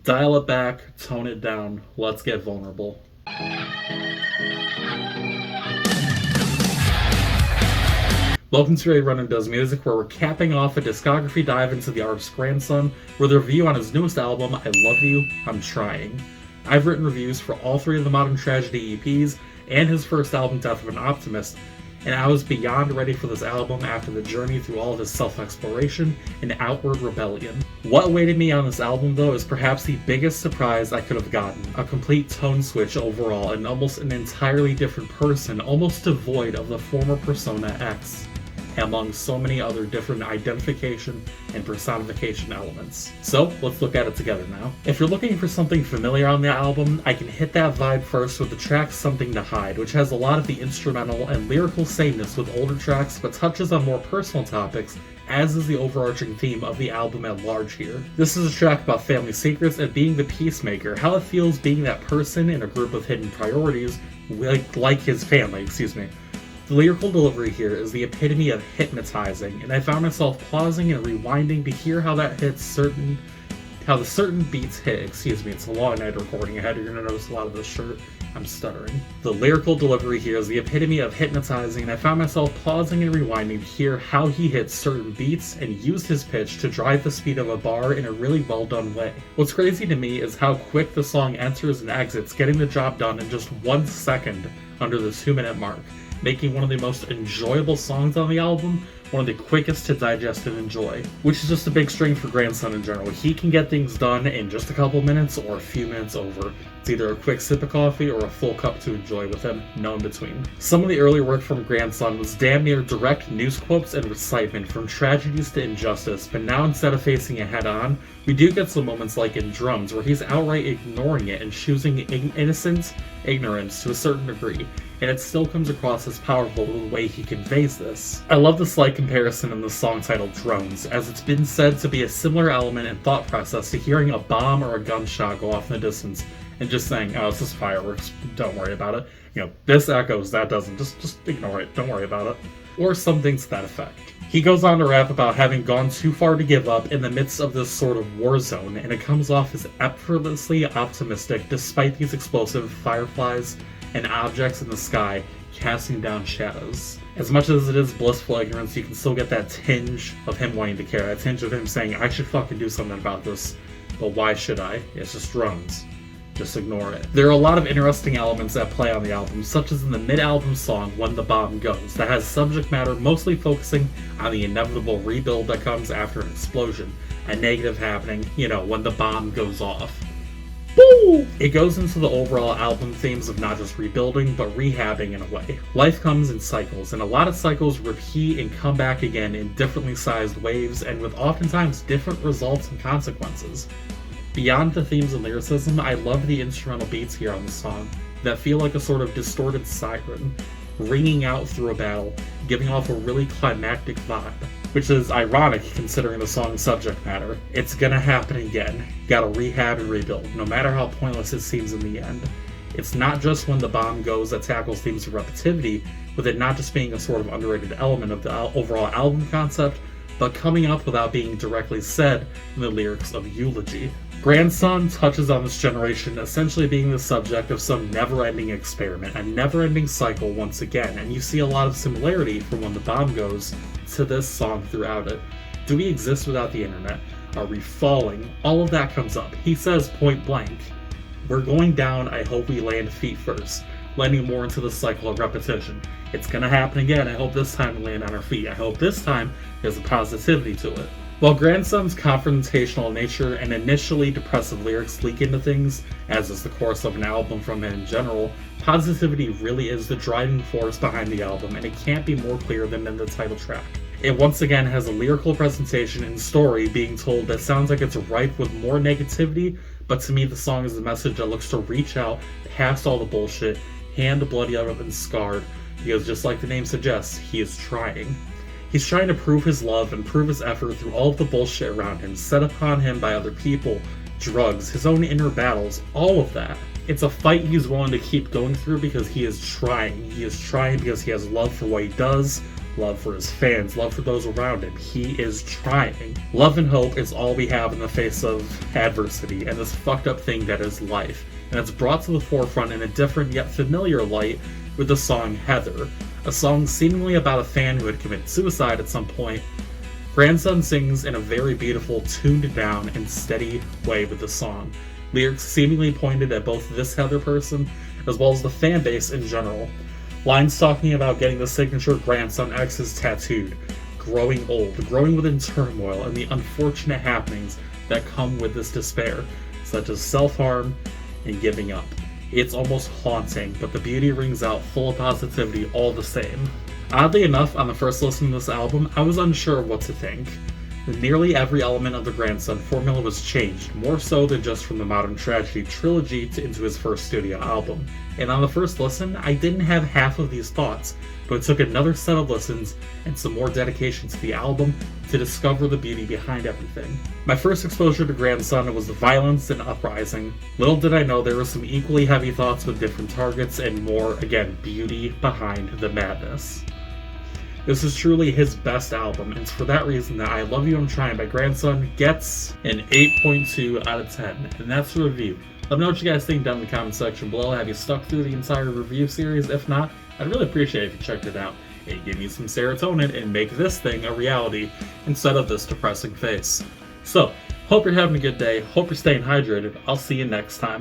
Dial it back, tone it down, let's get vulnerable. Welcome to A Runner Does Music, where we're capping off a discography dive into the artist's grandson with a review on his newest album, I Love You, I'm Trying. I've written reviews for all three of the Modern Tragedy EPs and his first album, Death of an Optimist, and I was beyond ready for this album after the journey through all of his self-exploration and outward rebellion. What awaited me on this album, though, is perhaps the biggest surprise I could have gotten. A complete tone switch overall, and almost an entirely different person, almost devoid of the former Persona X, among so many other different identification and personification elements. So, let's look at it together now. If you're looking for something familiar on the album, I can hit that vibe first with the track Something to Hide, which has a lot of the instrumental and lyrical sameness with older tracks, but touches on more personal topics, as is the overarching theme of the album at large here. This is a track about family secrets and being the peacemaker, how it feels being that person in a group of hidden priorities, like his family, The lyrical delivery here is the epitome of hypnotizing, and I found myself pausing and rewinding to hear how the certain beats hit. It's a long night recording ahead, you're gonna notice a lot of this shirt. I'm stuttering. The lyrical delivery here is the epitome of hypnotizing, and I found myself pausing and rewinding to hear how he hit certain beats and used his pitch to drive the speed of a bar in a really well done way. What's crazy to me is how quick the song enters and exits, getting the job done in just 1 second under the 2-minute mark, making one of the most enjoyable songs on the album, one of the quickest to digest and enjoy, which is just a big strength for Grandson in general. He can get things done in just a couple minutes or a few minutes over. It's either a quick sip of coffee or a full cup to enjoy with him, no in between. Some of the early work from Grandson was damn near direct news quotes and recitement from tragedies to injustice, but now instead of facing it head on, we do get some moments like in Drums, where he's outright ignoring it and choosing innocent ignorance to a certain degree, and it still comes across as powerful the way he conveys this. I love the slight comparison in the song titled Drones, as it's been said to be a similar element and thought process to hearing a bomb or a gunshot go off in the distance and just saying, oh, it's just fireworks, don't worry about it. This echoes, that doesn't, just ignore it, don't worry about it. Or something to that effect. He goes on to rap about having gone too far to give up in the midst of this sort of war zone, and it comes off as effortlessly optimistic despite these explosive fireflies and objects in the sky casting down shadows. As much as it is blissful ignorance, you can still get that tinge of him wanting to care, that tinge of him saying, I should fucking do something about this, but why should I? It's just drones. Just ignore it. There are a lot of interesting elements at play on the album, such as in the mid-album song When the Bomb Goes, that has subject matter mostly focusing on the inevitable rebuild that comes after an explosion, a negative happening, when the bomb goes off. Woo! It goes into the overall album themes of not just rebuilding, but rehabbing in a way. Life comes in cycles, and a lot of cycles repeat and come back again in differently sized waves, and with oftentimes different results and consequences. Beyond the themes and lyricism, I love the instrumental beats here on the song that feel like a sort of distorted siren, ringing out through a battle, giving off a really climactic vibe, which is ironic considering the song's subject matter. It's gonna happen again. Gotta rehab and rebuild, no matter how pointless it seems in the end. It's not just When the Bomb Goes that tackles themes of repetitivity, with it not just being a sort of underrated element of the overall album concept, but coming up without being directly said in the lyrics of Eulogy. Grandson touches on this generation essentially being the subject of some never-ending experiment, a never-ending cycle once again, and you see a lot of similarity from When the Bomb Goes to this song throughout it. Do we exist without the internet? Are we falling? All of that comes up. He says point blank, we're going down, I hope we land feet first, landing more into the cycle of repetition. It's gonna happen again, I hope this time we land on our feet. I hope this time there's a positivity to it. While Grandson's confrontational nature and initially depressive lyrics leak into things, as is the course of an album from him in general, positivity really is the driving force behind the album, and it can't be more clear than in the title track. It once again has a lyrical presentation and story being told that sounds like it's rife with more negativity, but to me the song is a message that looks to reach out past all the bullshit, hand bloody up and scarred, because just like the name suggests, he is trying. He's trying to prove his love and prove his effort through all of the bullshit around him, set upon him by other people, drugs, his own inner battles, all of that. It's a fight he's willing to keep going through because he is trying. He is trying because he has love for what he does, love for his fans, love for those around him. He is trying. Love and hope is all we have in the face of adversity and this fucked up thing that is life. And it's brought to the forefront in a different yet familiar light with the song Heather, a song seemingly about a fan who had committed suicide at some point. Grandson sings in a very beautiful, tuned down, and steady way with the song. Lyrics seemingly pointed at both this Heather person as well as the fan base in general. Lines talking about getting the signature Grandson X's tattooed, growing old, growing within turmoil, and the unfortunate happenings that come with this despair, such as self-harm and giving up. It's almost haunting, but the beauty rings out full of positivity all the same. Oddly enough, on the first listen to this album, I was unsure of what to think. Nearly every element of the Grandson formula was changed, more so than just from the Modern Tragedy trilogy into his first studio album. And on the first listen, I didn't have half of these thoughts, but it took another set of listens and some more dedication to the album to discover the beauty behind everything. My first exposure to Grandson was the violence and uprising. Little did I know there were some equally heavy thoughts with different targets and more, again, beauty behind the madness. This is truly his best album, and it's for that reason that I Love You, I'm Trying by Grandson gets an 8.2 out of 10, and that's the review. Let me know what you guys think down in the comment section below. Have you stuck through the entire review series? If not, I'd really appreciate it if you checked it out. It'd give me some serotonin and make this thing a reality instead of this depressing face. So, hope you're having a good day, hope you're staying hydrated. I'll see you next time.